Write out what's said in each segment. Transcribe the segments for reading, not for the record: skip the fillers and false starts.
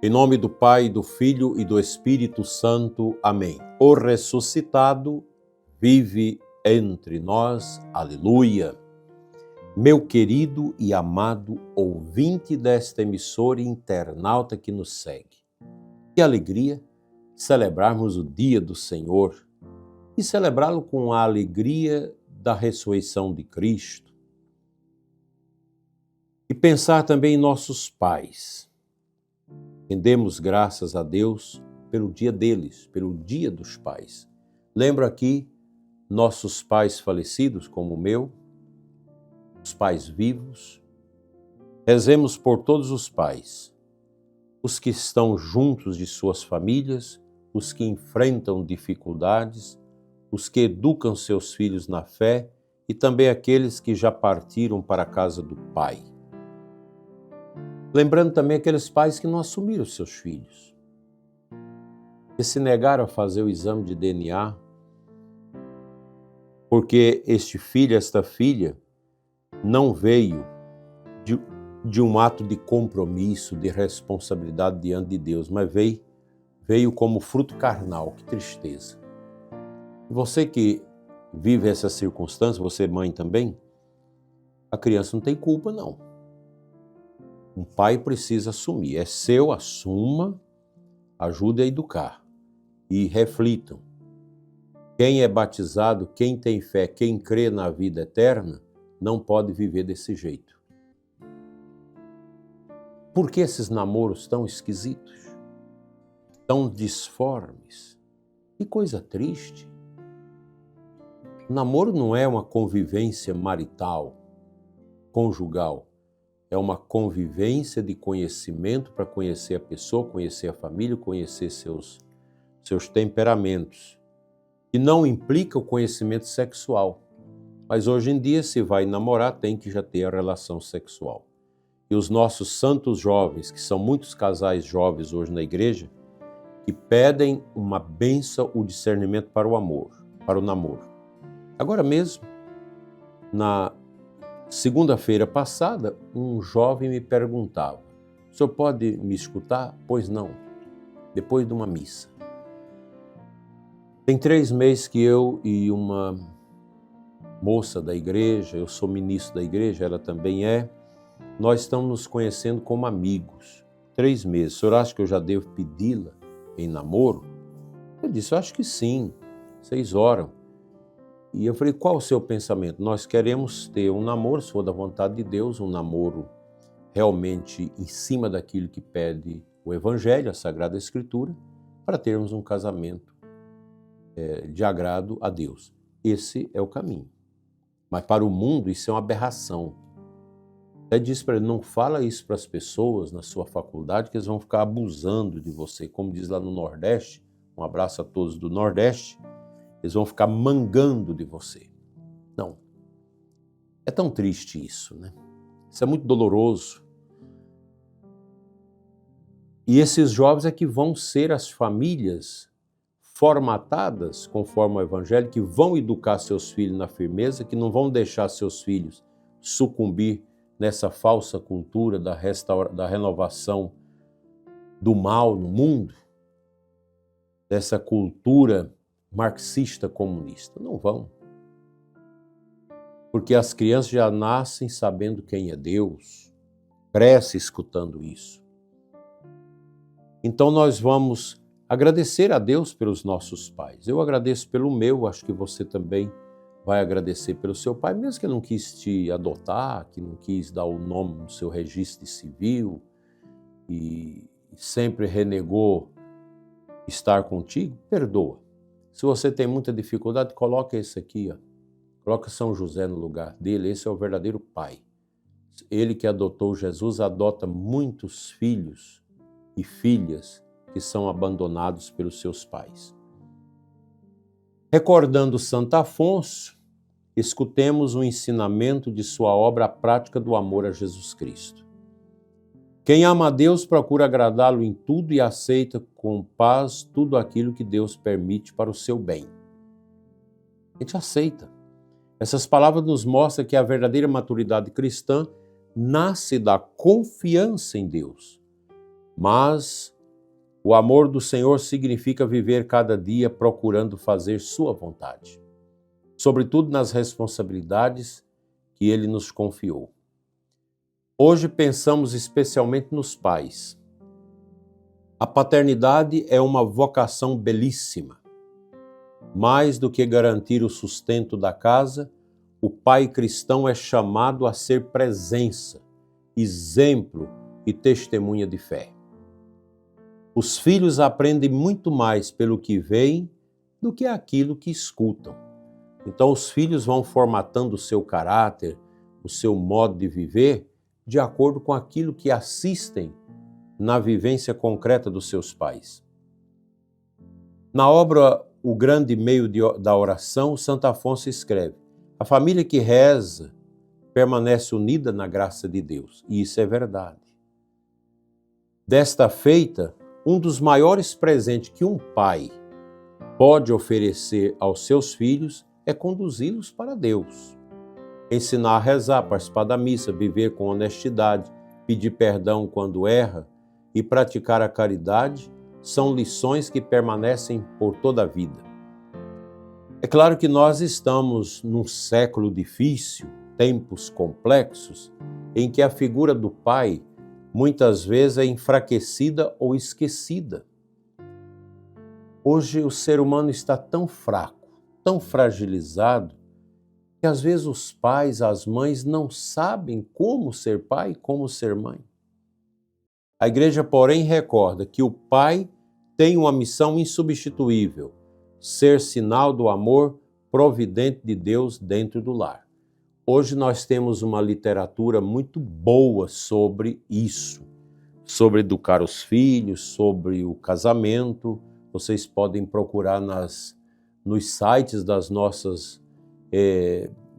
Em nome do Pai, do Filho e do Espírito Santo. Amém. O ressuscitado vive entre nós. Aleluia. Meu querido e amado ouvinte desta emissora e internauta que nos segue. Que alegria celebrarmos o dia do Senhor e celebrá-lo com a alegria da ressurreição de Cristo. E pensar também em nossos pais. Rendemos graças a Deus pelo dia deles, pelo dia dos pais. Lembro aqui nossos pais falecidos, como o meu, os pais vivos. Rezemos por todos os pais, os que estão juntos de suas famílias, os que enfrentam dificuldades, os que educam seus filhos na fé e também aqueles que já partiram para a casa do Pai. Lembrando também aqueles pais que não assumiram seus filhos, que se negaram a fazer o exame de DNA, porque este filho, esta filha, não veio de um ato de compromisso, de responsabilidade diante de Deus, mas veio como fruto carnal. Que tristeza. Você que vive essa circunstância, você mãe também, a criança não tem culpa não. Um pai precisa assumir, é seu, assuma, ajude a educar e reflitam. Quem é batizado, quem tem fé, quem crê na vida eterna, não pode viver desse jeito. Por que esses namoros tão esquisitos, tão disformes? Que coisa triste. O namoro não é uma convivência marital, conjugal. É uma convivência de conhecimento para conhecer a pessoa, conhecer a família, conhecer seus temperamentos. E não implica o conhecimento sexual. Mas hoje em dia, se vai namorar, tem que já ter a relação sexual. E os nossos santos jovens, que são muitos casais jovens hoje na igreja, que pedem uma bênção, o discernimento para o amor, para o namoro. Agora mesmo, na segunda-feira passada, um jovem me perguntava: o senhor pode me escutar? Pois não, depois de uma missa. Tem 3 meses que eu e uma moça da igreja, eu sou ministro da igreja, ela também é, nós estamos nos conhecendo como amigos. 3 meses. O senhor acha que eu já devo pedi-la em namoro? Eu disse, eu acho que sim. Vocês oram. E eu falei, qual o seu pensamento? Nós queremos ter um namoro, se for da vontade de Deus, um namoro realmente em cima daquilo que pede o Evangelho, a Sagrada Escritura, para termos um casamento de agrado a Deus. Esse é o caminho. Mas para o mundo isso é uma aberração. Até disse para ele, não fala isso para as pessoas na sua faculdade, que eles vão ficar abusando de você. Como diz lá no Nordeste, um abraço a todos do Nordeste, eles vão ficar mangando de você. Não. É tão triste isso, né? Isso é muito doloroso. E esses jovens é que vão ser as famílias formatadas conforme o Evangelho, que vão educar seus filhos na firmeza, que não vão deixar seus filhos sucumbir nessa falsa cultura da renovação do mal no mundo, dessa cultura marxista-comunista. Não vão. Porque as crianças já nascem sabendo quem é Deus, crescem escutando isso. Então nós vamos agradecer a Deus pelos nossos pais. Eu agradeço pelo meu, acho que você também vai agradecer pelo seu pai, mesmo que ele não quis te adotar, que não quis dar o nome no seu registro civil e sempre renegou estar contigo, perdoa. Se você tem muita dificuldade, coloca esse aqui, ó. Coloca São José no lugar dele, esse é o verdadeiro pai. Ele que adotou Jesus, adota muitos filhos e filhas que são abandonados pelos seus pais. Recordando Santo Afonso, escutemos o ensinamento de sua obra, A Prática do Amor a Jesus Cristo. Quem ama a Deus procura agradá-lo em tudo e aceita com paz tudo aquilo que Deus permite para o seu bem. A gente aceita. Essas palavras nos mostram que a verdadeira maturidade cristã nasce da confiança em Deus, mas O amor do Senhor significa viver cada dia procurando fazer sua vontade, sobretudo nas responsabilidades que Ele nos confiou. Hoje pensamos especialmente nos pais. A paternidade é uma vocação belíssima. Mais do que garantir o sustento da casa, o pai cristão é chamado a ser presença, exemplo e testemunha de fé. Os filhos aprendem muito mais pelo que veem do que aquilo que escutam. Então os filhos vão formatando o seu caráter, o seu modo de viver, de acordo com aquilo que assistem na vivência concreta dos seus pais. Na obra O Grande Meio da Oração, Santo Afonso escreve: a família que reza permanece unida na graça de Deus. E isso é verdade. Desta feita, um dos maiores presentes que um pai pode oferecer aos seus filhos é conduzi-los para Deus. Ensinar a rezar, participar da missa, viver com honestidade, pedir perdão quando erra e praticar a caridade são lições que permanecem por toda a vida. É claro que nós estamos num século difícil, tempos complexos, em que a figura do pai muitas vezes é enfraquecida ou esquecida. Hoje o ser humano está tão fraco, tão fragilizado, que às vezes os pais, as mães não sabem como ser pai e como ser mãe. A igreja, porém, recorda que o pai tem uma missão insubstituível: ser sinal do amor providente de Deus dentro do lar. Hoje nós temos uma literatura muito boa sobre isso, sobre educar os filhos, sobre o casamento. Vocês podem procurar nos sites das nossas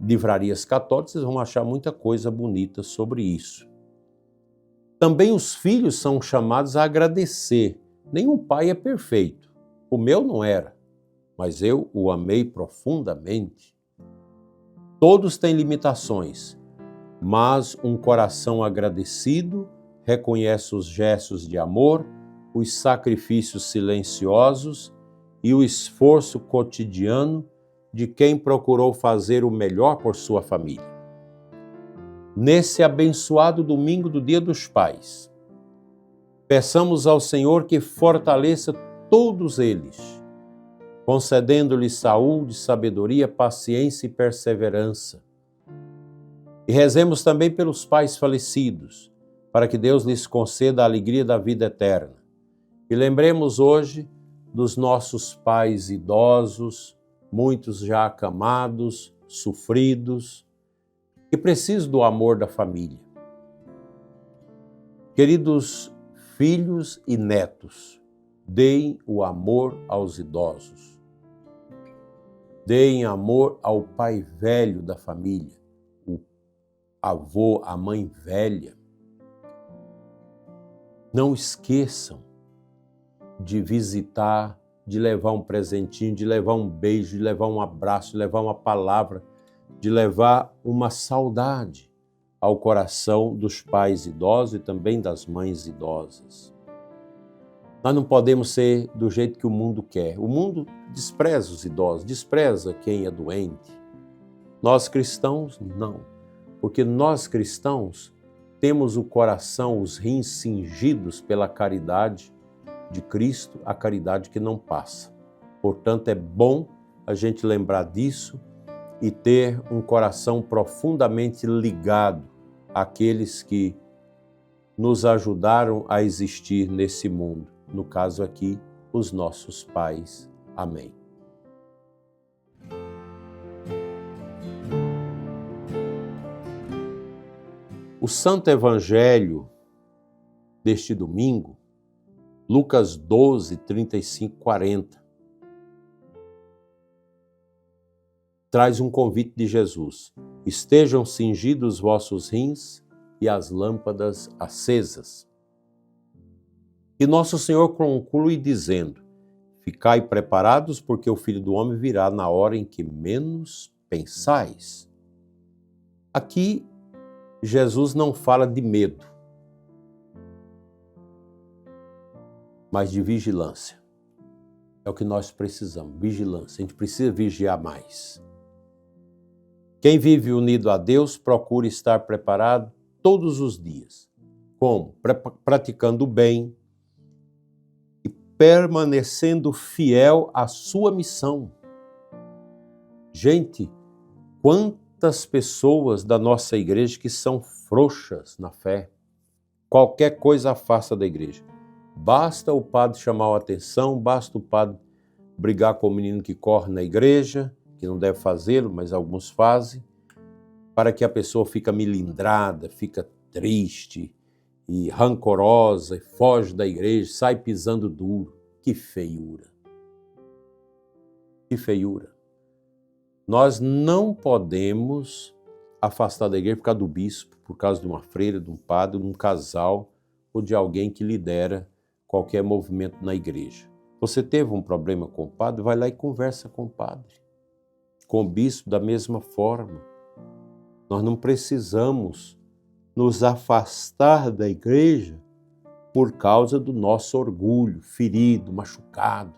livrarias católicas, vocês vão achar muita coisa bonita sobre isso. Também os filhos são chamados a agradecer. Nenhum pai é perfeito. O meu não era, mas eu o amei profundamente. Todos têm limitações, mas um coração agradecido reconhece os gestos de amor, os sacrifícios silenciosos e o esforço cotidiano de quem procurou fazer o melhor por sua família. Nesse abençoado domingo do Dia dos Pais, peçamos ao Senhor que fortaleça todos eles, concedendo-lhes saúde, sabedoria, paciência e perseverança. E rezemos também pelos pais falecidos, para que Deus lhes conceda a alegria da vida eterna. E lembremos hoje dos nossos pais idosos, muitos já acamados, sofridos, que precisam do amor da família. Queridos filhos e netos, deem o amor aos idosos. Deem amor ao pai velho da família, o avô, a mãe velha. Não esqueçam de visitar, de levar um presentinho, de levar um beijo, de levar um abraço, de levar uma palavra, de levar uma saudade ao coração dos pais idosos e também das mães idosas. Nós não podemos ser do jeito que o mundo quer. O mundo despreza os idosos, despreza quem é doente. Nós cristãos, não. Porque nós cristãos temos o coração, os rins cingidos pela caridade de Cristo, a caridade que não passa. Portanto, é bom a gente lembrar disso e ter um coração profundamente ligado àqueles que nos ajudaram a existir nesse mundo. No caso aqui, os nossos pais. Amém. O Santo Evangelho deste domingo, Lucas 12, 35, 40, traz um convite de Jesus: estejam cingidos os vossos rins e as lâmpadas acesas. E nosso Senhor conclui dizendo: ficai preparados, porque o Filho do Homem virá na hora em que menos pensais. Aqui, Jesus não fala de medo, mas de vigilância. É o que nós precisamos, vigilância. A gente precisa vigiar mais. Quem vive unido a Deus procura estar preparado todos os dias. Como? Praticando o bem e permanecendo fiel à sua missão. Gente, quantas pessoas da nossa igreja que são frouxas na fé. Qualquer coisa afasta da igreja. Basta o padre chamar a atenção, basta o padre brigar com o menino que corre na igreja, que não deve fazê-lo, mas alguns fazem, para que a pessoa fica milindrada, fica triste e rancorosa, e foge da igreja, sai pisando duro. Que feiura! Que feiura! Nós não podemos afastar da igreja por causa do bispo, por causa de uma freira, de um padre, de um casal ou de alguém que lidera qualquer movimento na igreja. Você teve um problema com o padre, vai lá e conversa com o padre. Com o bispo da mesma forma. Nós não precisamos nos afastar da igreja por causa do nosso orgulho, ferido, machucado.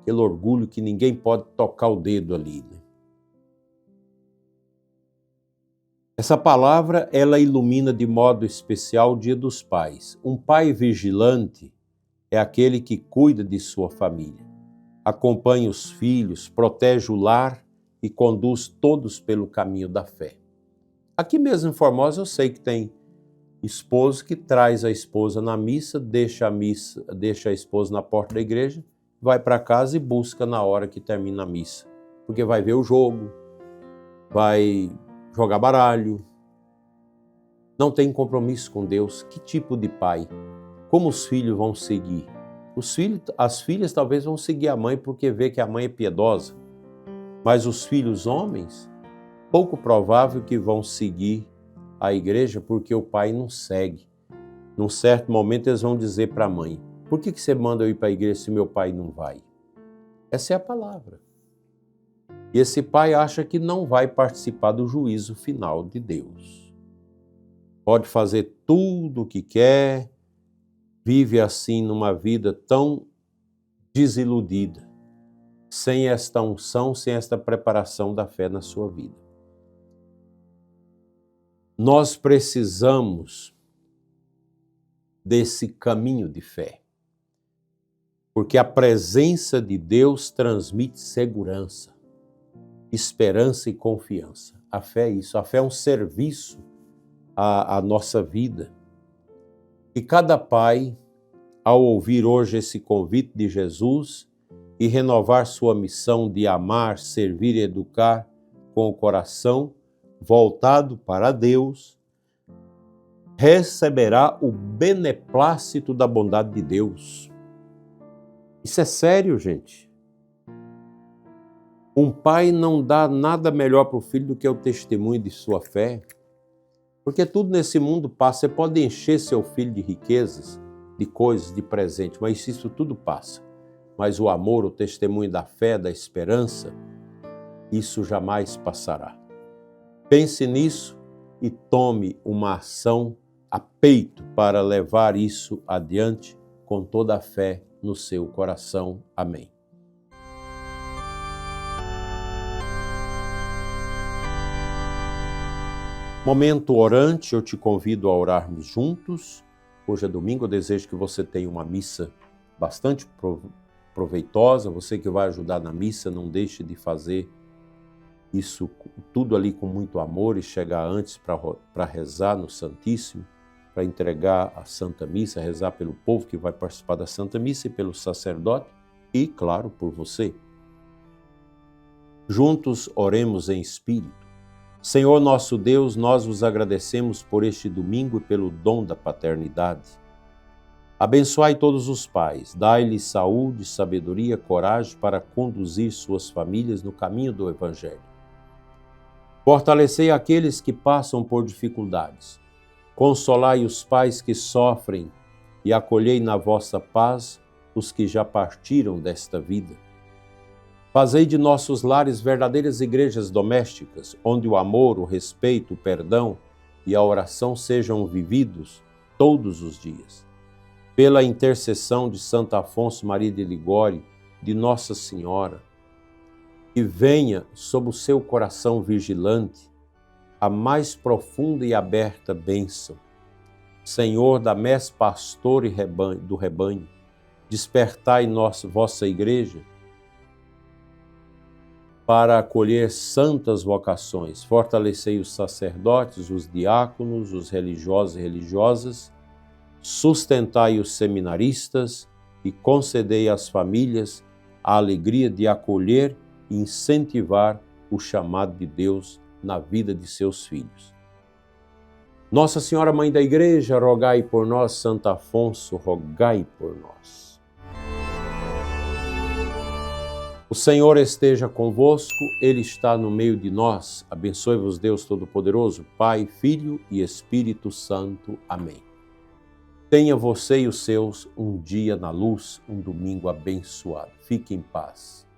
Aquele orgulho que ninguém pode tocar o dedo ali, né? Essa palavra, ela ilumina de modo especial o Dia dos Pais. Um pai vigilante é aquele que cuida de sua família, acompanha os filhos, protege o lar e conduz todos pelo caminho da fé. Aqui mesmo em Formosa eu sei que tem esposo que traz a esposa na missa, deixa a esposa na porta da igreja, vai para casa e busca na hora que termina a missa, porque vai ver o jogo, vai jogar baralho, não tem compromisso com Deus. Que tipo de pai? Como os filhos vão seguir? As filhas talvez vão seguir a mãe porque vê que a mãe é piedosa, mas os filhos homens, pouco provável que vão seguir a igreja porque o pai não segue. Num certo momento eles vão dizer para a mãe: por que você manda eu ir para a igreja se meu pai não vai? Essa é a palavra. E esse pai acha que não vai participar do juízo final de Deus. Pode fazer tudo o que quer, vive assim numa vida tão desiludida, sem esta unção, sem esta preparação da fé na sua vida. Nós precisamos desse caminho de fé, porque a presença de Deus transmite segurança, esperança e confiança. A fé é isso, a fé é um serviço à nossa vida. E cada pai, ao ouvir hoje esse convite de Jesus e renovar sua missão de amar, servir e educar com o coração voltado para Deus, receberá o beneplácito da bondade de Deus. Isso é sério, gente. Um pai não dá nada melhor para o filho do que o testemunho de sua fé, porque tudo nesse mundo passa. Você pode encher seu filho de riquezas, de coisas, de presente, mas isso tudo passa. Mas o amor, o testemunho da fé, da esperança, isso jamais passará. Pense nisso e tome uma ação a peito para levar isso adiante com toda a fé no seu coração. Amém. Momento orante, eu te convido a orarmos juntos. Hoje é domingo, eu desejo que você tenha uma missa bastante proveitosa. Você que vai ajudar na missa, não deixe de fazer isso tudo ali com muito amor e chegar antes para rezar no Santíssimo, para entregar a Santa Missa, rezar pelo povo que vai participar da Santa Missa e pelo sacerdote e, claro, por você. Juntos oremos em espírito. Senhor nosso Deus, nós vos agradecemos por este domingo e pelo dom da paternidade. Abençoai todos os pais, dai-lhes saúde, sabedoria, coragem para conduzir suas famílias no caminho do Evangelho. Fortalecei aqueles que passam por dificuldades. Consolai os pais que sofrem e acolhei na vossa paz os que já partiram desta vida. Fazei de nossos lares verdadeiras igrejas domésticas, onde o amor, o respeito, o perdão e a oração sejam vividos todos os dias. pela intercessão de Santo Afonso Maria de Ligório, de Nossa Senhora, que venha sob o seu coração vigilante a mais profunda e aberta bênção. Senhor da messe pastor e do rebanho, despertai vossa igreja para acolher santas vocações, fortalecei os sacerdotes, os diáconos, os religiosos e religiosas, sustentai os seminaristas e concedei às famílias a alegria de acolher e incentivar o chamado de Deus na vida de seus filhos. Nossa Senhora Mãe da Igreja, rogai por nós. Santo Afonso, rogai por nós. O Senhor esteja convosco, Ele está no meio de nós. Abençoe-vos Deus Todo-Poderoso, Pai, Filho e Espírito Santo. Amém. Tenha você e os seus um dia na luz, um domingo abençoado. Fique em paz.